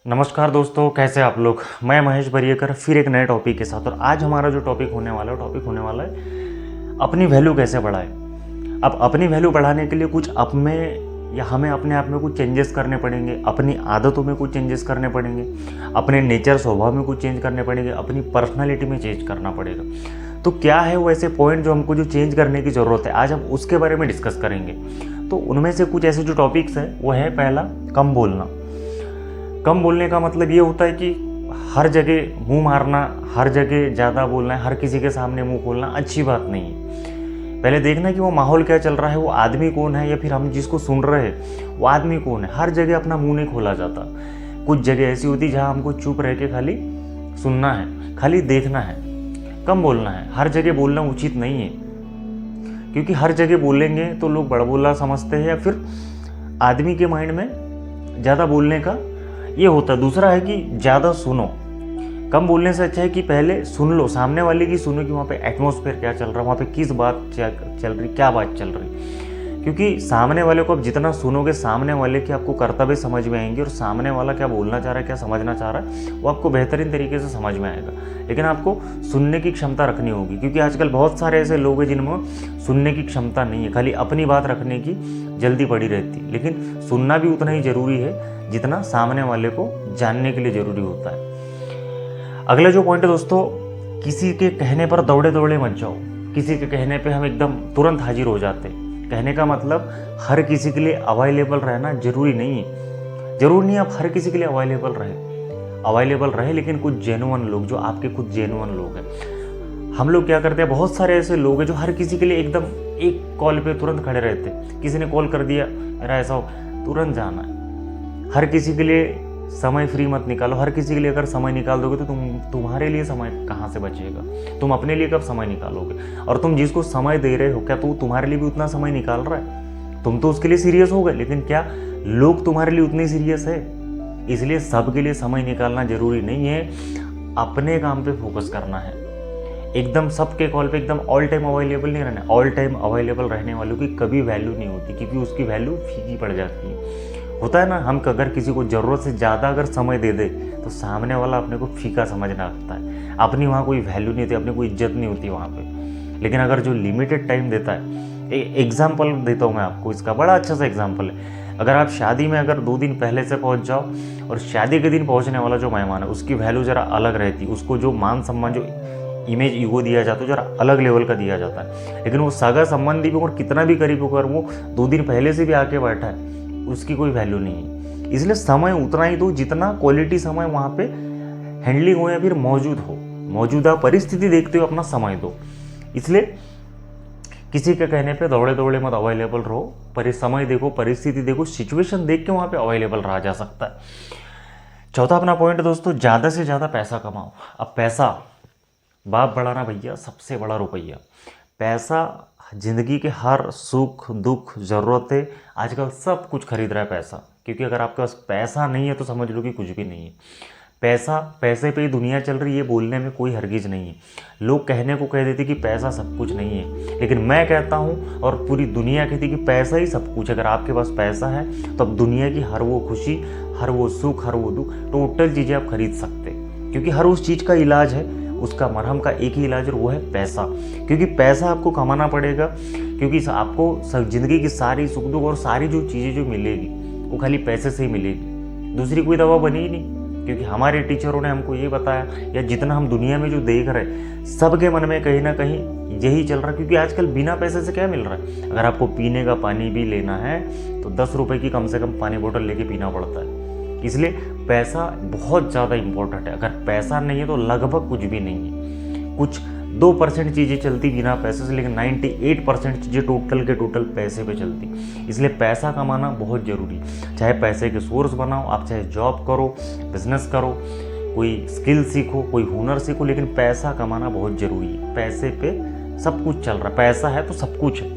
नमस्कार दोस्तों, कैसे आप लोग। मैं महेश बरिएकर फिर एक नए टॉपिक के साथ। और आज हमारा जो टॉपिक होने वाला है अपनी वैल्यू कैसे बढ़ाएं। अब अपनी वैल्यू बढ़ाने के लिए कुछ आप में या हमें अपने आप में कुछ चेंजेस करने पड़ेंगे, अपनी आदतों में कुछ चेंजेस करने पड़ेंगे, अपने नेचर स्वभाव में कुछ चेंज करने पड़ेंगे, अपनी पर्सनालिटी में चेंज करना पड़ेगा। तो क्या है वो ऐसे पॉइंट जो हमको जो चेंज करने की ज़रूरत है, आज हम उसके बारे में डिस्कस करेंगे। तो उनमें से कुछ ऐसे जो टॉपिक्स हैं वो है, पहला, कम बोलना। कम बोलने का मतलब ये होता है कि हर जगह मुंह मारना, हर जगह ज़्यादा बोलना, हर किसी के सामने मुंह खोलना अच्छी बात नहीं है। पहले देखना कि वो माहौल क्या चल रहा है, वो आदमी कौन है, या फिर हम जिसको सुन रहे हैं वो आदमी कौन है। हर जगह अपना मुंह नहीं खोला जाता। कुछ जगह ऐसी होती है जहाँ हमको चुप रह के खाली सुनना है, खाली देखना है, कम बोलना है। हर जगह बोलना उचित नहीं है, क्योंकि हर जगह बोलेंगे तो लोग बड़बोला समझते हैं, या फिर आदमी के माइंड में ज़्यादा बोलने का ये होता है। दूसरा है कि ज़्यादा सुनो। कम बोलने से अच्छा है कि पहले सुन लो, सामने वाले की सुनो कि वहाँ पे एटमॉस्फेयर क्या चल रहा है, वहाँ पे किस बात चल रही, क्या बात चल रही। क्योंकि सामने वाले को आप जितना सुनोगे, सामने वाले की आपको कर्तव्य समझ में आएंगे, और सामने वाला क्या बोलना चाह रहा है, क्या समझना चाह रहा है, वो आपको बेहतरीन तरीके से समझ में आएगा। लेकिन आपको सुनने की क्षमता रखनी होगी, क्योंकि आजकल बहुत सारे ऐसे लोग हैं जिनमें सुनने की क्षमता नहीं है, खाली अपनी बात रखने की जल्दी पड़ी रहती है। लेकिन सुनना भी उतना ही ज़रूरी है जितना सामने वाले को जानने के लिए ज़रूरी होता है। अगला जो पॉइंट है दोस्तों, किसी के कहने पर दौड़े दौड़े मत जाओ। किसी के कहने पे हम एकदम तुरंत हाजिर हो जाते हैं। कहने का मतलब हर किसी के लिए अवेलेबल रहना जरूरी नहीं है। जरूरी नहीं आप हर किसी के लिए अवेलेबल रहे, लेकिन कुछ जेन्युइन लोग, जो आपके खुद जेन्युइन लोग हैं। हम लोग क्या करते हैं, बहुत सारे ऐसे लोग हैं जो हर किसी के लिए एकदम एक कॉल पे तुरंत खड़े रहते हैं। किसी ने कॉल कर दिया, मेरा ऐसा हो, तुरंत जाना है। हर किसी के लिए समय फ्री मत निकालो। हर किसी के लिए अगर समय निकाल दोगे तो तुम्हारे लिए समय कहाँ से बचेगा। तुम अपने लिए कब समय निकालोगे। और तुम जिसको समय दे रहे हो, क्या तो तुम्हारे लिए भी उतना समय निकाल रहा है। तुम तो उसके लिए सीरियस हो गए, लेकिन क्या लोग तुम्हारे लिए उतने सीरियस है। इसलिए सबके लिए समय निकालना जरूरी नहीं है। अपने काम पे फोकस करना है। एकदम सबके कॉल पे एकदम ऑल टाइम अवेलेबल नहीं रहना। ऑल टाइम अवेलेबल रहने वालों की कभी वैल्यू नहीं होती, क्योंकि उसकी वैल्यू फीकी पड़ जाती है। होता है ना, हम अगर किसी को ज़रूरत से ज़्यादा अगर समय दे दे तो सामने वाला अपने को फीका समझने लगता है। अपनी वहाँ कोई वैल्यू नहीं होती, अपनी कोई इज्जत नहीं होती वहाँ पे। लेकिन अगर जो लिमिटेड टाइम देता है, एग्जाम्पल देता हूँ मैं आपको, इसका बड़ा अच्छा सा एग्जाम्पल है। अगर आप शादी में अगर 2 दिन पहले से पहुँच जाओ, और शादी के दिन पहुँचने वाला जो मेहमान है उसकी वैल्यू ज़रा अलग रहती है। उसको जो मान सम्मान, जो इमेज ईगो दिया जाता है, जरा अलग लेवल का दिया जाता है। लेकिन वो सगा संबंधी भी और कितना भी करीब होकर वो 2 दिन पहले से भी आके बैठा है, उसकी कोई वैल्यू नहीं है। इसलिए समय उतना ही दो जितना क्वालिटी समय वहाँ पे हैंडलिंग हो या फिर मौजूद हो। मौजूदा परिस्थिति देखते हुए अपना समय दो। इसलिए किसी के कहने पे दौड़े दौड़े मत अवेलेबल रहो। पर समय देखो, परिस्थिति देखो, सिचुएशन देख के वहाँ पे अवेलेबल रहा जा सकता है। चौथा अपना पॉइंट दोस्तों, ज़्यादा से ज़्यादा पैसा कमाओ। अब पैसा बाप बढ़ाना भैया सबसे बड़ा रुपया। पैसा जिंदगी के हर सुख दुख ज़रूरतें आजकल सब कुछ खरीद रहा है पैसा। क्योंकि अगर आपके पास पैसा नहीं है तो समझ लो कि कुछ भी नहीं है। पैसे पे ही दुनिया चल रही है, बोलने में कोई हरगिज नहीं है। लोग कहने को कह देते कि पैसा सब कुछ नहीं है, लेकिन मैं कहता हूँ और पूरी दुनिया कहती कि पैसा ही सब कुछ। अगर आपके पास पैसा है तो अब दुनिया की हर वो खुशी, हर वो सुख, हर वो दुख, टोटल चीज़ें आप खरीद सकते। क्योंकि हर उस चीज़ का इलाज है, उसका मरहम का एक ही इलाज, और वो है पैसा। क्योंकि पैसा आपको कमाना पड़ेगा, क्योंकि आपको ज़िंदगी की सारी सुख दुख और सारी जो चीज़ें जो मिलेगी वो खाली पैसे से ही मिलेगी। दूसरी कोई दवा बनी ही नहीं। क्योंकि हमारे टीचरों ने हमको ये बताया, या जितना हम दुनिया में जो देख रहे हैं, सबके मन में कहीं ना कहीं यही चल रहा है। क्योंकि आजकल बिना पैसे से क्या मिल रहा है। अगर आपको पीने का पानी भी लेना है तो 10 रुपये की कम से कम पानी बोतल लेके पीना पड़ता है। इसलिए पैसा बहुत ज़्यादा इम्पोर्टेंट है। अगर पैसा नहीं है तो लगभग कुछ भी नहीं है। कुछ 2% चीज़ें चलती बिना पैसे से, लेकिन 98% चीज़ें टोटल के टोटल पैसे पे चलती। इसलिए पैसा कमाना बहुत ज़रूरी है। चाहे पैसे के सोर्स बनाओ आप, चाहे जॉब करो, बिजनेस करो, कोई स्किल सीखो, कोई हुनर सीखो, लेकिन पैसा कमाना बहुत ज़रूरी है। पैसे पे सब कुछ चल रहा है। पैसा है तो सब कुछ है।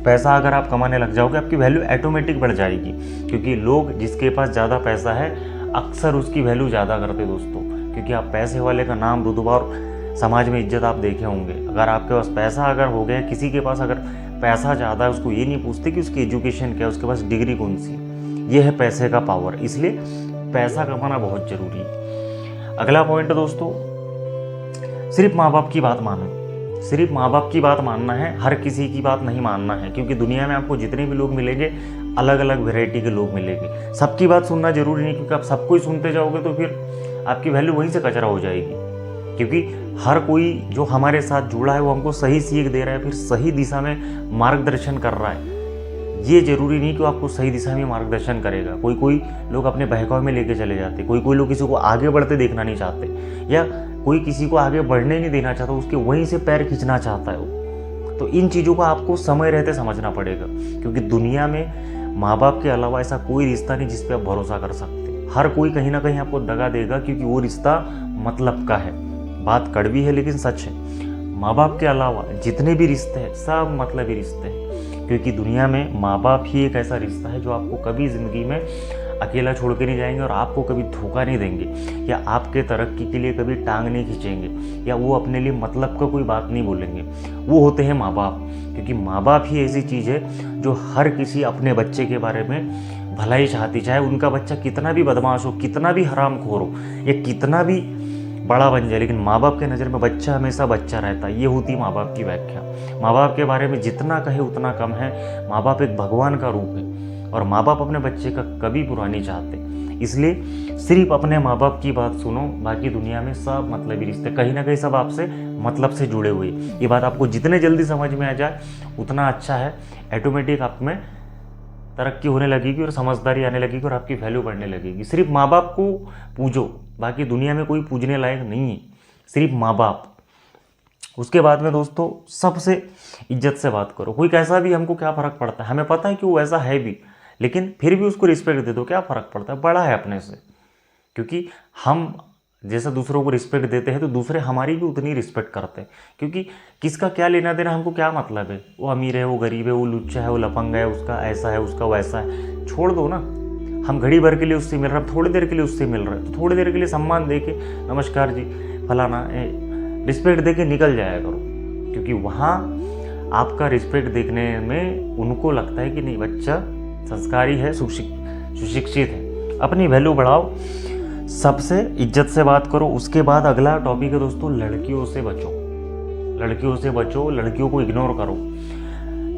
पैसा अगर आप कमाने लग जाओगे, आपकी वैल्यू ऑटोमेटिक बढ़ जाएगी। क्योंकि लोग जिसके पास ज़्यादा पैसा है अक्सर उसकी वैल्यू ज़्यादा करते दोस्तों। क्योंकि आप पैसे वाले का नाम, रुतबा और समाज में इज्जत आप देखे होंगे। अगर आपके पास पैसा अगर हो गया, किसी के पास अगर पैसा ज़्यादा है, उसको ये नहीं पूछते कि उसकी एजुकेशन क्या है, उसके पास डिग्री कौन सी। ये है पैसे का पावर। इसलिए पैसा कमाना बहुत ज़रूरी है। अगला पॉइंट है दोस्तों, सिर्फ माँ बाप की बात मानो। सिर्फ माँ बाप की बात मानना है, हर किसी की बात नहीं मानना है, क्योंकि दुनिया में आपको जितने भी लोग मिलेंगे अलग अलग वैरायटी के लोग मिलेंगे। सबकी बात सुनना जरूरी नहीं, क्योंकि आप सबको ही सुनते जाओगे तो फिर आपकी वैल्यू वहीं से कचरा हो जाएगी। क्योंकि हर कोई जो हमारे साथ जुड़ा है वो हमको सही सीख दे रहा है, फिर सही दिशा में मार्गदर्शन कर रहा है। ये जरूरी नहीं कि वो आपको सही दिशा में मार्गदर्शन करेगा। कोई लोग अपने बहकावे में लेके चले जाते, कोई लोग किसी को आगे बढ़ते देखना नहीं चाहते, या कोई किसी को आगे बढ़ने नहीं देना चाहता, उसके वहीं से पैर खींचना चाहता है वो। तो इन चीज़ों को आपको समय रहते समझना पड़ेगा, क्योंकि दुनिया में माँ बाप के अलावा ऐसा कोई रिश्ता नहीं जिस पे आप भरोसा कर सकते। हर कोई कहीं ना कहीं आपको दगा देगा, क्योंकि वो रिश्ता मतलब का है। बात कड़वी है लेकिन सच है। माँ बाप के अलावा जितने भी रिश्ते हैं सब मतलबी रिश्ते हैं, क्योंकि दुनिया में माँ बाप ही एक ऐसा रिश्ता है जो आपको कभी ज़िंदगी में अकेला छोड़ के नहीं जाएंगे, और आपको कभी धोखा नहीं देंगे, या आपके तरक्की के लिए कभी टांग नहीं खींचेंगे, या वो अपने लिए मतलब का कोई बात नहीं बोलेंगे। वो होते हैं माँ बाप, क्योंकि माँ बाप ही ऐसी चीज़ है जो हर किसी अपने बच्चे के बारे में भलाई चाहती, चाहे उनका बच्चा कितना भी बदमाश हो, कितना भी हरामखोर हो, या कितना भी बड़ा बन जाए, लेकिन माँ बाप के नज़र में बच्चा हमेशा बच्चा रहता है। ये होती माँ बाप की व्याख्या। माँ बाप के बारे में जितना कहे उतना कम है। माँ बाप एक भगवान का रूप है, और माँ बाप अपने बच्चे का कभी बुरा नहीं चाहते। इसलिए सिर्फ अपने माँ बाप की बात सुनो, बाकी दुनिया में सब मतलबी रिश्ते कहीं ना कहीं सब आपसे मतलब से जुड़े हुए। ये बात आपको जितने जल्दी समझ में आ जाए उतना अच्छा है। ऑटोमेटिक आप में तरक्की होने लगेगी और समझदारी आने लगेगी और आपकी वैल्यू बढ़ने लगेगी। सिर्फ माँ बाप को पूजो, बाकी दुनिया में कोई पूजने लायक नहीं है, सिर्फ माँ बाप। उसके बाद में दोस्तों सबसे इज्जत से बात करो। कोई कैसा भी, हमको क्या फ़र्क पड़ता है, हमें पता है कि वो ऐसा है भी, लेकिन फिर भी उसको रिस्पेक्ट दे दो। क्या फ़र्क पड़ता है, बड़ा है अपने से। क्योंकि हम जैसा दूसरों को रिस्पेक्ट देते हैं तो दूसरे हमारी भी उतनी रिस्पेक्ट करते हैं। क्योंकि किसका क्या लेना देना हमको क्या मतलब है, वो अमीर है, वो गरीब है, वो लुच्चा है, वो लफंग है, उसका ऐसा है, उसका वैसा है, छोड़ दो ना। हम घड़ी भर के लिए उससे मिल रहे हैं, थोड़ी देर के लिए उससे मिल रहे हैं, तो थोड़ी देर के लिए सम्मान दे के नमस्कार जी फलाना रिस्पेक्ट दे के निकल जाया करो। क्योंकि वहाँ आपका रिस्पेक्ट देखने में उनको लगता है कि नहीं बच्चा संस्कारी है, सुशिक्षित है। अपनी वैल्यू बढ़ाओ, सबसे इज्जत से बात करो। उसके बाद अगला टॉपिक है दोस्तों, लड़कियों से बचो। लड़कियों से बचो, लड़कियों को इग्नोर करो।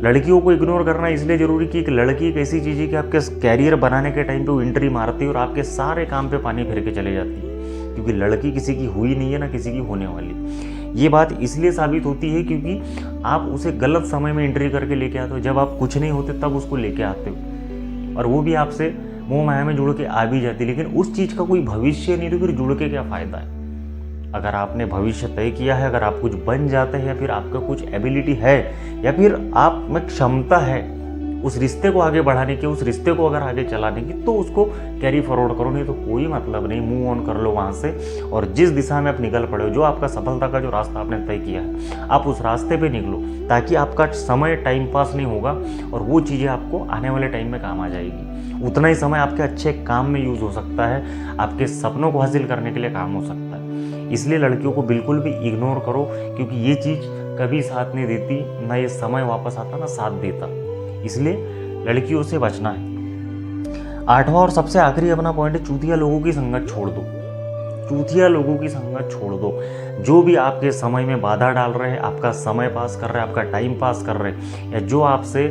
लड़कियों को इग्नोर करना इसलिए ज़रूरी कि एक लड़की एक ऐसी चीज़ है कि आपके कैरियर बनाने के टाइम पे वो एंट्री मारती है और आपके सारे काम पे पानी फेर के चले जाती है। क्योंकि लड़की किसी की हुई नहीं है, ना किसी की होने वाली। ये बात इसलिए साबित होती है क्योंकि आप उसे गलत समय में एंट्री करके लेके आते हो। जब आप कुछ नहीं होते तब उसको लेके आते हो, और वो भी आपसे मोह माया में जुड़ के आ भी जाती है। लेकिन उस चीज़ का कोई भविष्य नहीं, तो फिर जुड़ के क्या फ़ायदा है। अगर आपने भविष्य तय किया है, अगर आप कुछ बन जाते हैं, या फिर आपका कुछ एबिलिटी है, या फिर आप में क्षमता है उस रिश्ते को आगे बढ़ाने की, उस रिश्ते को अगर आगे चलाने की, तो उसको कैरी फॉरवर्ड करो। नहीं तो कोई मतलब नहीं, मूव ऑन कर लो वहाँ से, और जिस दिशा में आप निकल पड़े हो, जो आपका सफलता का जो रास्ता आपने तय किया है, आप उस रास्ते पे निकलो, ताकि आपका समय टाइम पास नहीं होगा और वो चीज़ें आपको आने वाले टाइम में काम आ जाएगी। उतना ही समय आपके अच्छे काम में यूज़ हो सकता है, आपके सपनों को हासिल करने के लिए काम हो सकता है। इसलिए लड़कियों को बिल्कुल भी इग्नोर करो, क्योंकि ये चीज़ कभी साथ नहीं देती, ना ये समय वापस आता ना साथ देता। इसलिए लड़कियों से बचना है। 8वां और सबसे आखिरी अपना पॉइंट है, चूतिया लोगों की संगत छोड़ दो। चूतिया लोगों की संगत छोड़ दो। जो भी आपके समय में बाधा डाल रहे हैं, आपका समय पास कर रहे हैं, आपका टाइम पास कर रहे हैं, या जो आपसे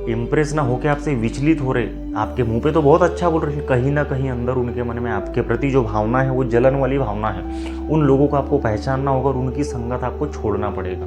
इम्प्रेस ना होकर आपसे विचलित हो रहे, आपके मुंह पे तो बहुत अच्छा बोल रहे हैं, कहीं ना कहीं अंदर उनके मन में आपके प्रति जो भावना है वो जलन वाली भावना है। उन लोगों को आपको पहचानना होगा और उनकी संगत आपको छोड़ना पड़ेगा,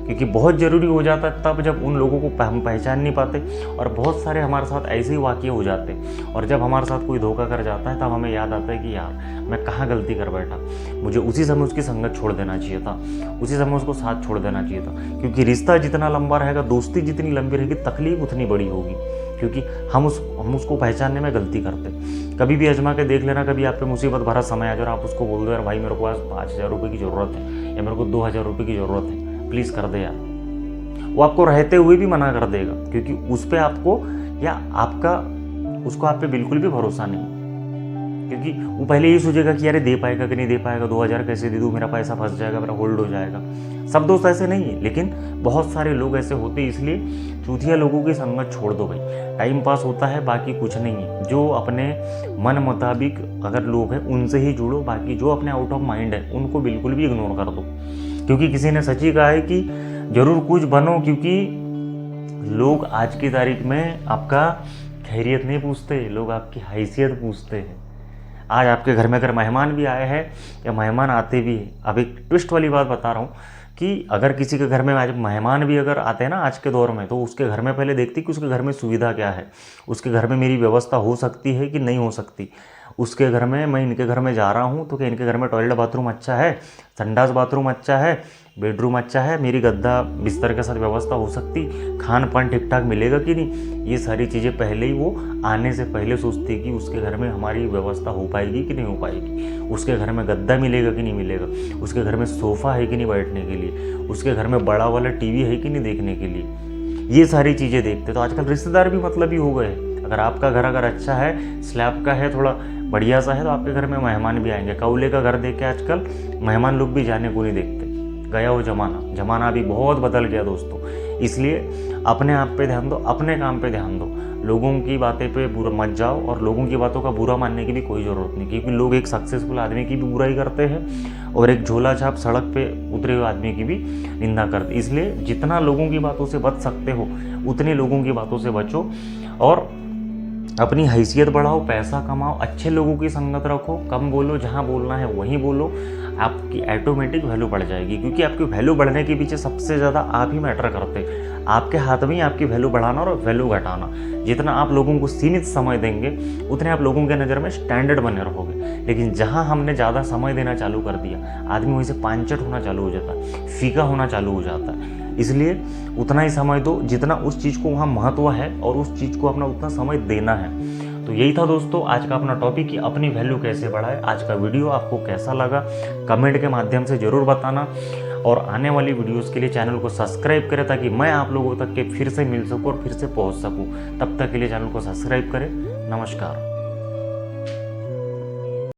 क्योंकि बहुत ज़रूरी हो जाता है तब जब उन लोगों को हम पहचान नहीं पाते। और बहुत सारे हमारे साथ ऐसे ही वाक़ये हो जाते हैं, और जब हमारे साथ कोई धोखा कर जाता है तब हमें याद आता है कि यार मैं कहाँ गलती कर बैठा, मुझे उसी समय उसकी संगत छोड़ देना चाहिए था, उसी समय उसको साथ छोड़ देना चाहिए था। क्योंकि रिश्ता जितना लंबा रहेगा, दोस्ती जितनी लंबी रहेगी, तकलीफ उतनी बड़ी होगी, क्योंकि हम उसको पहचानने में गलती करते। कभी भी आजमा के देख लेना, कभी आप पे मुसीबत भरा समय आ जाए और आप उसको बोल दो यार भाई मेरे को आज 5000 रुपये की ज़रूरत है, या मेरे को 2000 रुपये की ज़रूरत है, प्लीज़ कर दे यार। वो आपको रहते हुए भी मना कर देगा, क्योंकि उस पर आपको या आपका उसको आप पे बिल्कुल भी भरोसा नहीं। क्योंकि वो पहले ये सोचेगा कि यार दे पाएगा कि नहीं दे पाएगा, 2000 कैसे दे दूँ, मेरा पैसा फंस जाएगा, मेरा होल्ड हो जाएगा। सब दोस्त ऐसे नहीं है, लेकिन बहुत सारे लोग ऐसे होते हैं। इसलिए चूतिया लोगों की संगत छोड़ दो भाई, टाइम पास होता है, बाकी कुछ नहीं है। जो अपने मन मुताबिक अगर लोग हैं उनसे ही जुड़ो, बाकी जो अपने आउट ऑफ माइंड है उनको बिल्कुल भी इग्नोर कर दो। क्योंकि किसी ने सच ही कहा है कि ज़रूर कुछ बनो, क्योंकि लोग आज की तारीख में आपका खैरियत नहीं पूछते, लोग आपकी हैसियत पूछते हैं। आज आपके घर में अगर मेहमान भी आए हैं या मेहमान आते भी हैं, अब एक ट्विस्ट वाली बात बता रहा हूँ कि अगर किसी के घर में आज मेहमान भी अगर आते हैं ना आज के दौर में, तो उसके घर में पहले देखती कि उसके घर में सुविधा क्या है, उसके घर में मेरी व्यवस्था हो सकती है कि नहीं हो सकती। उसके घर में, मैं इनके घर में जा रहा हूँ तो क्या इनके घर में टॉयलेट बाथरूम अच्छा है, संडास बाथरूम अच्छा है, बेडरूम अच्छा है, मेरी गद्दा बिस्तर के साथ व्यवस्था हो सकती, खान पान ठीक ठाक मिलेगा कि नहीं, ये सारी चीज़ें पहले ही वो आने से पहले सोचती है कि उसके घर में हमारी व्यवस्था हो पाएगी कि नहीं हो पाएगी, उसके घर में गद्दा मिलेगा कि नहीं मिलेगा, उसके घर में सोफ़ा है कि नहीं बैठने के लिए, उसके घर में बड़ा वाला टीवी है कि नहीं देखने के लिए। ये सारी चीज़ें देखते। तो आजकल रिश्तेदार भी मतलब ही हो गए। अगर आपका घर अगर अच्छा है, स्लैब का है, थोड़ा बढ़िया सा है, तो आपके घर में मेहमान भी आएंगे। कौले का घर देख के आजकल मेहमान लोग भी जाने को नहीं देखते। गया वो ज़माना अभी बहुत बदल गया दोस्तों। इसलिए अपने आप पे ध्यान दो, अपने काम पे ध्यान दो, लोगों की बातें पे बुरा मत जाओ, और लोगों की बातों का बुरा मानने की भी कोई ज़रूरत नहीं, क्योंकि लोग एक सक्सेसफुल आदमी की भी बुराई करते हैं और एक झोला छाप सड़क पे उतरे हुए आदमी की भी निंदा करते। इसलिए जितना लोगों की बातों से बच सकते हो उतनी लोगों की बातों से बचो, और अपनी हैसियत बढ़ाओ, पैसा कमाओ, अच्छे लोगों की संगत रखो, कम बोलो, जहाँ बोलना है वहीं बोलो, आपकी ऑटोमेटिक वैल्यू बढ़ जाएगी। क्योंकि आपकी वैल्यू बढ़ने के पीछे सबसे ज़्यादा आप ही मैटर करते हैं। आपके हाथ में ही आपकी वैल्यू बढ़ाना और वैल्यू घटाना। जितना आप लोगों को सीमित समय देंगे उतने आप लोगों के नज़र में स्टैंडर्ड बने रहोगे। लेकिन जहाँ हमने ज़्यादा समय देना चालू कर दिया, आदमी वहीं से पांचट होना चालू हो जाता है, फीका होना चालू हो जाता है। इसलिए उतना ही समय दो जितना उस चीज़ को वहाँ महत्व है, और उस चीज़ को अपना उतना समय देना है। तो यही था दोस्तों आज का अपना टॉपिक कि अपनी वैल्यू कैसे बढ़ाए। आज का वीडियो आपको कैसा लगा कमेंट के माध्यम से ज़रूर बताना, और आने वाली वीडियोस के लिए चैनल को सब्सक्राइब करें ताकि मैं आप लोगों तक के फिर से मिल सकूं और फिर से पहुंच सकूं। तब तक के लिए चैनल को सब्सक्राइब करें। नमस्कार।